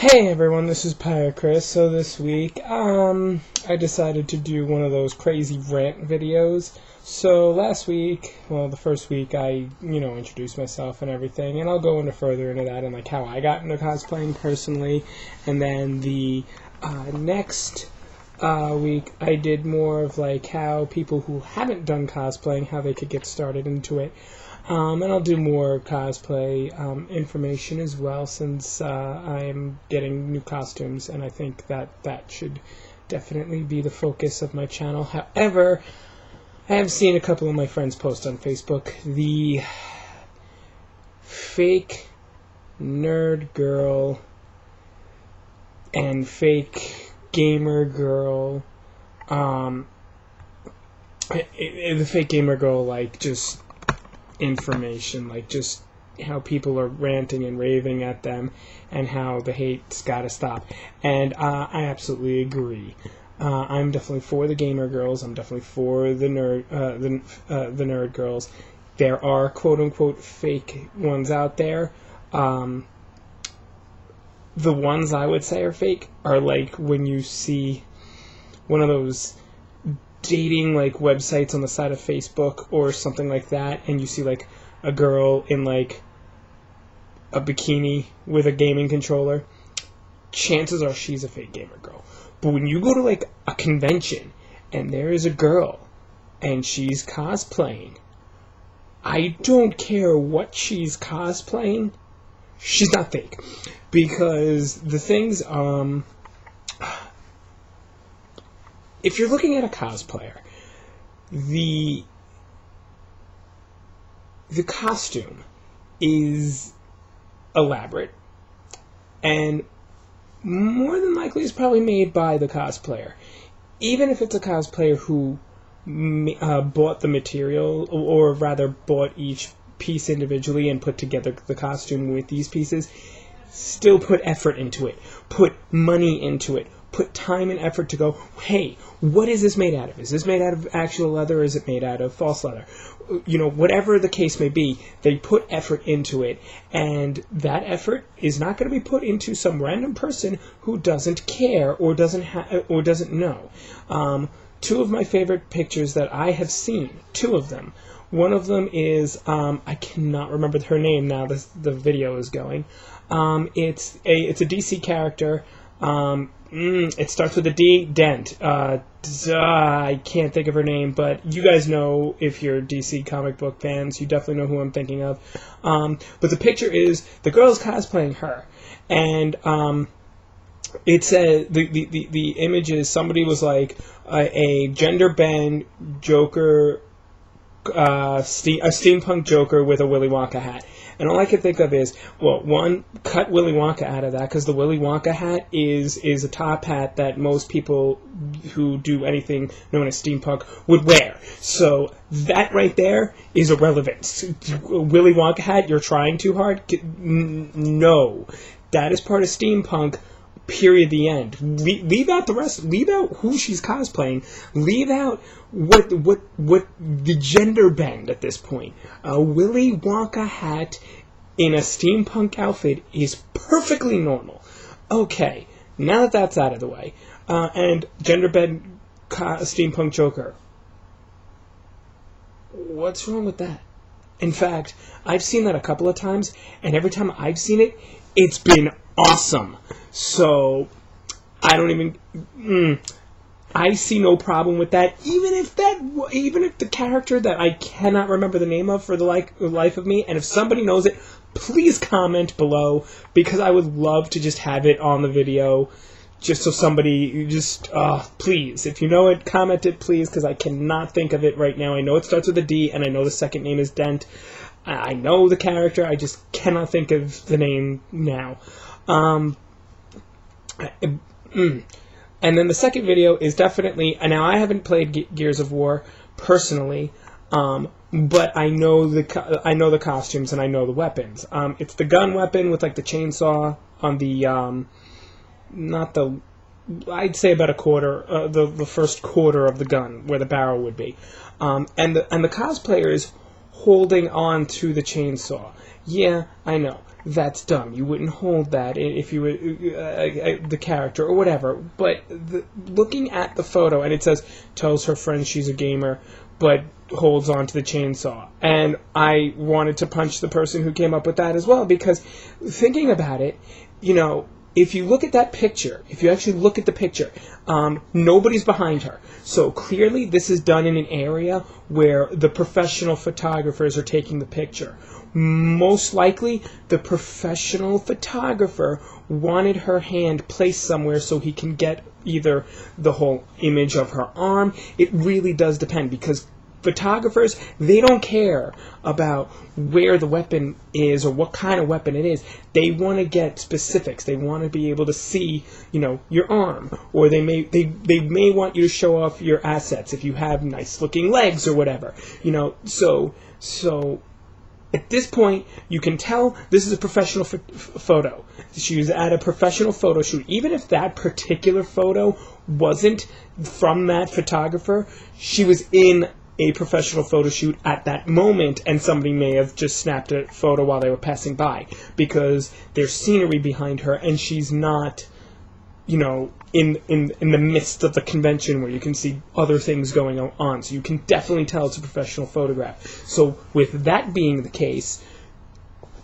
Hey everyone, this is Chris. So this week, I decided to do one of those crazy rant videos. So last week, well, the first week, I, introduced myself and everything, and I'll go further into that and, how I got into cosplaying personally. And then the next week, I did more of, how people who haven't done cosplaying, how they could get started into it. And I'll do more cosplay information as well, since I am getting new costumes, and I think that should definitely be the focus of my channel. However, I have seen a couple of my friends post on Facebook the fake nerd girl and fake gamer girl, the fake gamer girl, just information, just how people are ranting and raving at them and how the hate's gotta stop. And I absolutely agree. I'm definitely for the gamer girls. I'm definitely for the nerd girls. There are quote unquote fake ones out there. The ones I would say are fake are when you see one of those dating websites on the side of Facebook or something like that, and you see a girl in a bikini with a gaming controller. Chances are she's a fake gamer girl. But when you go to a convention and there is a girl and she's cosplaying, I don't care what she's cosplaying, she's not fake. Because the things, if you're looking at a cosplayer, the costume is elaborate, and more than likely is probably made by the cosplayer. Even if it's a cosplayer who bought the material, or rather bought each piece individually and put together the costume with these pieces, still put effort into it, put money into it, put time and effort to go, hey, what is this made out of? Is this made out of actual leather, or is it made out of false leather? Whatever the case may be, they put effort into it, and that effort is not going to be put into some random person who doesn't care or doesn't know. Two of my favorite pictures that I have seen, two of them. One of them is, I cannot remember her name now, the video is going. It's a DC character. It starts with a D, Dent. I can't think of her name, but you guys know, if you're DC comic book fans, you definitely know who I'm thinking of. But the picture is, the girl's cosplaying her, and it said, the image is, somebody was a gender bend Joker, a steampunk Joker with a Willy Wonka hat. And all I can think of is, well, one, cut Willy Wonka out of that, because the Willy Wonka hat is a top hat that most people who do anything known as steampunk would wear. So that right there is irrelevant. Willy Wonka hat, you're trying too hard? No. That is part of steampunk. Period. The end. Leave out the rest. Leave out who she's cosplaying. Leave out what the gender bend at this point. A Willy Wonka hat in a steampunk outfit is perfectly normal. Okay, now that that's out of the way, and gender bend steampunk Joker. What's wrong with that? In fact, I've seen that a couple of times, and every time I've seen it, it's been awesome. So, I don't even, I see no problem with that, even if the character that I cannot remember the name of for the life of me, and if somebody knows it, please comment below, because I would love to just have it on the video, just so somebody, please, if you know it, comment it, please, because I cannot think of it right now. I know it starts with a D, and I know the second name is Dent. I know the character, I just cannot think of the name now. And then the second video is definitely, and now I haven't played Gears of War personally, but I know the costumes and I know the weapons. It's the gun weapon with the chainsaw on the I'd say about a quarter, the first quarter of the gun where the barrel would be, and the cosplayer is holding on to the chainsaw. Yeah, I know. that's dumb. You wouldn't hold that if you were the character or whatever. But looking at the photo, and it says, tells her friend she's a gamer, but holds on to the chainsaw. And I wanted to punch the person who came up with that as well, because thinking about it, if you look at that picture, if you actually look at the picture, nobody's behind her. So clearly this is done in an area where the professional photographers are taking the picture. Most likely, the professional photographer wanted her hand placed somewhere so he can get either the whole image of her arm. It really does depend, because photographers, they don't care about where the weapon is or what kind of weapon it is. They want to get specifics. They want to be able to see, your arm, or they may want you to show off your assets if you have nice looking legs or whatever. So at this point, you can tell this is a professional photo. She was at a professional photo shoot. Even if that particular photo wasn't from that photographer, she was in a professional photo shoot at that moment, and somebody may have just snapped a photo while they were passing by, because there's scenery behind her, and she's not, in the midst of the convention where you can see other things going on. So you can definitely tell it's a professional photograph. So with that being the case,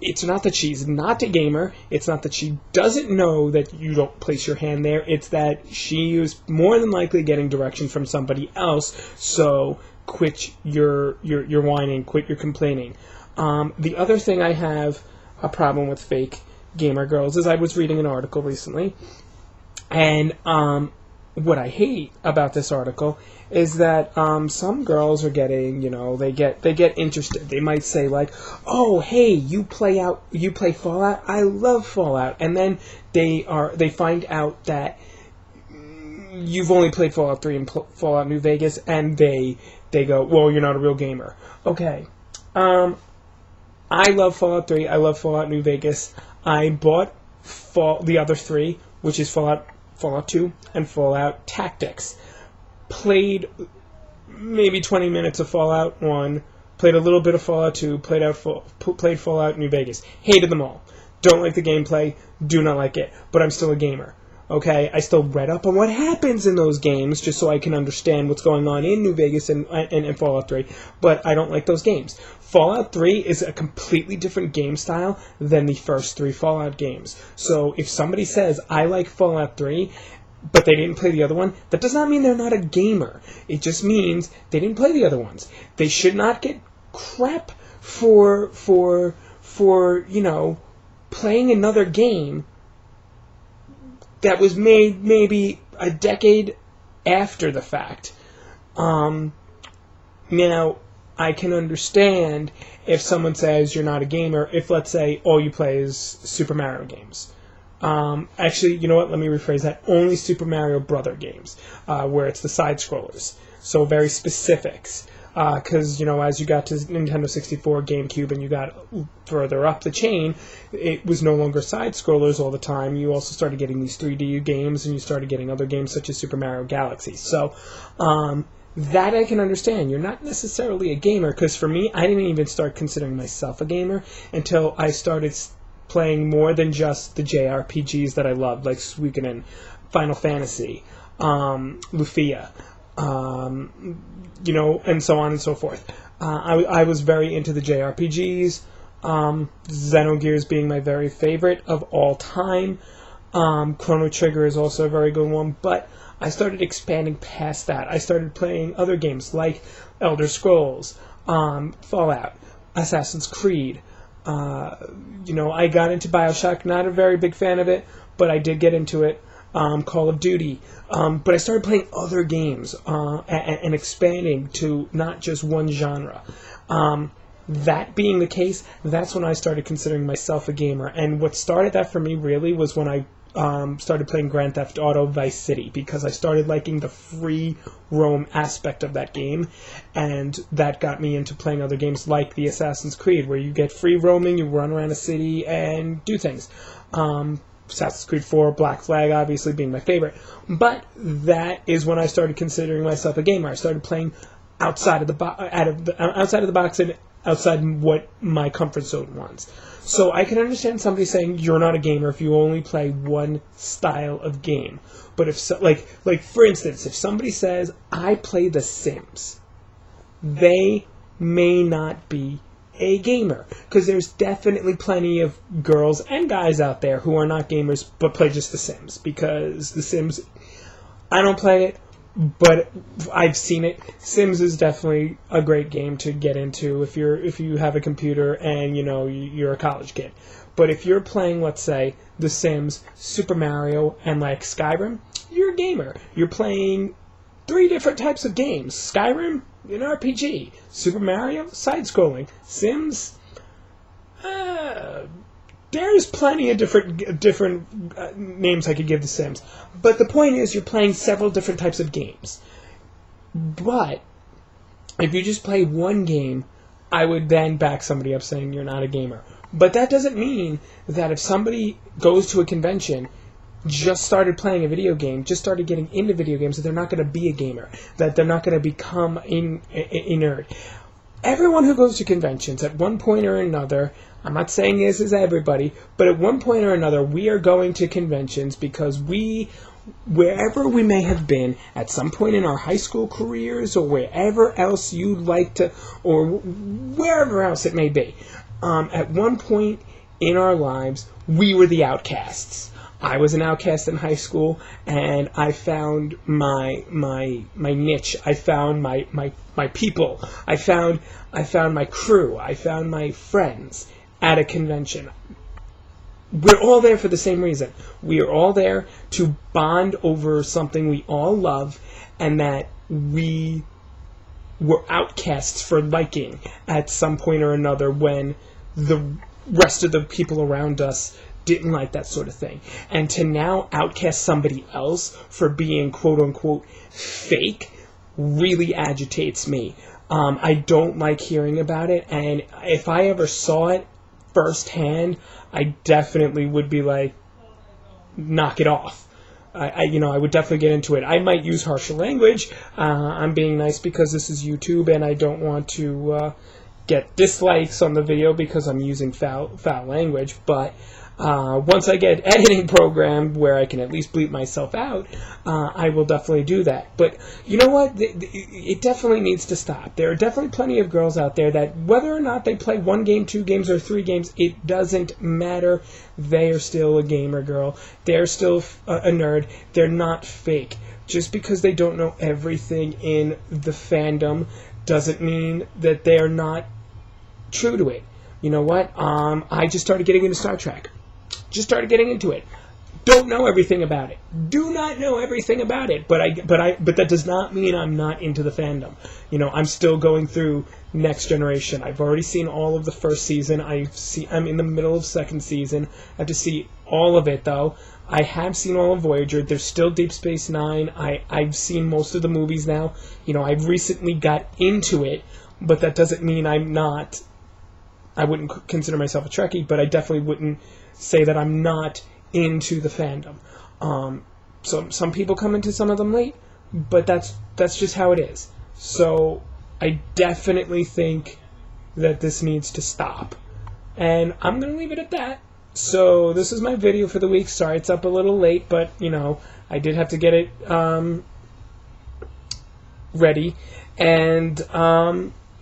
it's not that she's not a gamer. It's not that she doesn't know that you don't place your hand there. It's that she is more than likely getting direction from somebody else. So quit your whining, quit your complaining. The other thing I have a problem with fake gamer girls is I was reading an article recently, and what I hate about this article is that some girls are getting, they get interested. They might say like, "Oh, hey, you play Fallout? I love Fallout." And then they find out that you've only played Fallout 3 and Fallout New Vegas, and they go, "Well, you're not a real gamer." Okay. I love Fallout 3. I love Fallout New Vegas. I bought the other three, which is Fallout 2 and Fallout Tactics. Played maybe 20 minutes of Fallout 1. Played a little bit of Fallout 2. Played Fallout New Vegas. Hated them all. Don't like the gameplay. Do not like it. But I'm still a gamer. Okay, I still read up on what happens in those games just so I can understand what's going on in New Vegas and Fallout 3, but I don't like those games. Fallout 3 is a completely different game style than the first 3 Fallout games. So if somebody says, I like Fallout 3, but they didn't play the other one, that does not mean they're not a gamer. It just means they didn't play the other ones. They should not get crap for playing another game that was made maybe a decade after the fact. Now, I can understand if someone says you're not a gamer, if, let's say, all you play is Super Mario games. Actually, you know what? Let me rephrase that. Only Super Mario Brother games, where it's the side-scrollers. So very specifics. Because, as you got to Nintendo 64, GameCube, and you got further up the chain, it was no longer side-scrollers all the time. You also started getting these 3D games, and you started getting other games such as Super Mario Galaxy. So, that I can understand. You're not necessarily a gamer, because for me, I didn't even start considering myself a gamer until I started playing more than just the JRPGs that I loved, like Suikoden, Final Fantasy, Lufia, and so on and so forth. I was very into the JRPGs, Xenogears being my very favorite of all time. Chrono Trigger is also a very good one, but I started expanding past that. I started playing other games like Elder Scrolls, Fallout, Assassin's Creed. I got into BioShock, not a very big fan of it, but I did get into it. Call of Duty. But I started playing other games and expanding to not just one genre. That being the case, that's when I started considering myself a gamer. And what started that for me really was when I started playing Grand Theft Auto Vice City, because I started liking the free roam aspect of that game, and that got me into playing other games like the Assassin's Creed, where you get free roaming, you run around a city and do things. Assassin's Creed 4, Black Flag obviously being my favorite. But that is when I started considering myself a gamer. I started playing outside of the box and outside what my comfort zone wants. So I can understand somebody saying you're not a gamer if you only play one style of game. But if like for instance, if somebody says I play The Sims, they may not be a gamer, because there's definitely plenty of girls and guys out there who are not gamers but play just The Sims, because The Sims, I don't play it, but I've seen it. Sims is definitely a great game to get into if you have a computer and you're a college kid. But if you're playing, let's say, The Sims, Super Mario, and like Skyrim, you're a gamer. You're playing 3 different types of games. Skyrim, an RPG. Super Mario, side-scrolling. Sims, there's plenty of different names I could give The Sims. But the point is, you're playing several different types of games. But if you just play one game, I would then back somebody up saying you're not a gamer. But that doesn't mean that if somebody goes to a convention, just started playing a video game, just started getting into video games, that they're not going to be a gamer, that they're not going to become a nerd. Everyone who goes to conventions, at one point or another, I'm not saying this is everybody, but at one point or another, we are going to conventions because wherever we may have been, at some point in our high school careers, or wherever else you'd like to, or wherever else it may be, at one point in our lives, we were the outcasts. I was an outcast in high school, and I found my niche. I found my people. I found my crew. I found my friends at a convention. We're all there for the same reason. We are all there to bond over something we all love, and that we were outcasts for liking at some point or another when the rest of the people around us didn't like that sort of thing. And to now outcast somebody else for being quote-unquote fake really agitates me. I don't like hearing about it, and if I ever saw it firsthand, I definitely would be like, knock it off. I would definitely get into it. I might use harsher language. I'm being nice because this is YouTube, and I don't want to get dislikes on the video because I'm using foul language, but once I get editing program where I can at least bleep myself out, I will definitely do that. But you know what? It definitely needs to stop. There are definitely plenty of girls out there that, whether or not they play 1 game, 2 games, or 3 games, it doesn't matter. They are still a gamer girl. They're still a nerd. They're not fake. Just because they don't know everything in the fandom doesn't mean that they are not true to it. You know what? I just started getting into Star Trek. Just started getting into it. Don't know everything about it. Do not know everything about it. But that does not mean I'm not into the fandom. I'm still going through Next Generation. I've already seen all of the first season. I'm in the middle of second season. I have to see all of it though. I have seen all of Voyager. There's still Deep Space Nine. I've seen most of the movies now. I've recently got into it, but that doesn't mean I wouldn't consider myself a Trekkie, but I definitely wouldn't say that I'm not into the fandom. So some people come into some of them late, but that's just how it is. So I definitely think that this needs to stop. And I'm going to leave it at that. So this is my video for the week. Sorry it's up a little late, but, I did have to get it ready. And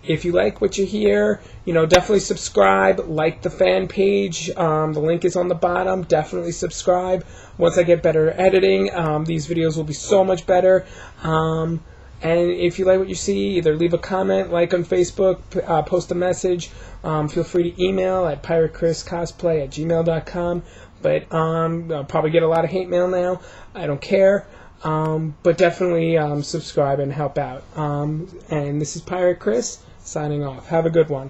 if you like what you hear, definitely subscribe, like the fan page. The link is on the bottom. Definitely subscribe. Once I get better at editing, these videos will be so much better. And if you like what you see, either leave a comment, like on Facebook, post a message. Feel free to email at piratechriscosplay@gmail.com. But I'll probably get a lot of hate mail now. I don't care. But definitely subscribe and help out. And this is Pirate Chris signing off. Have a good one.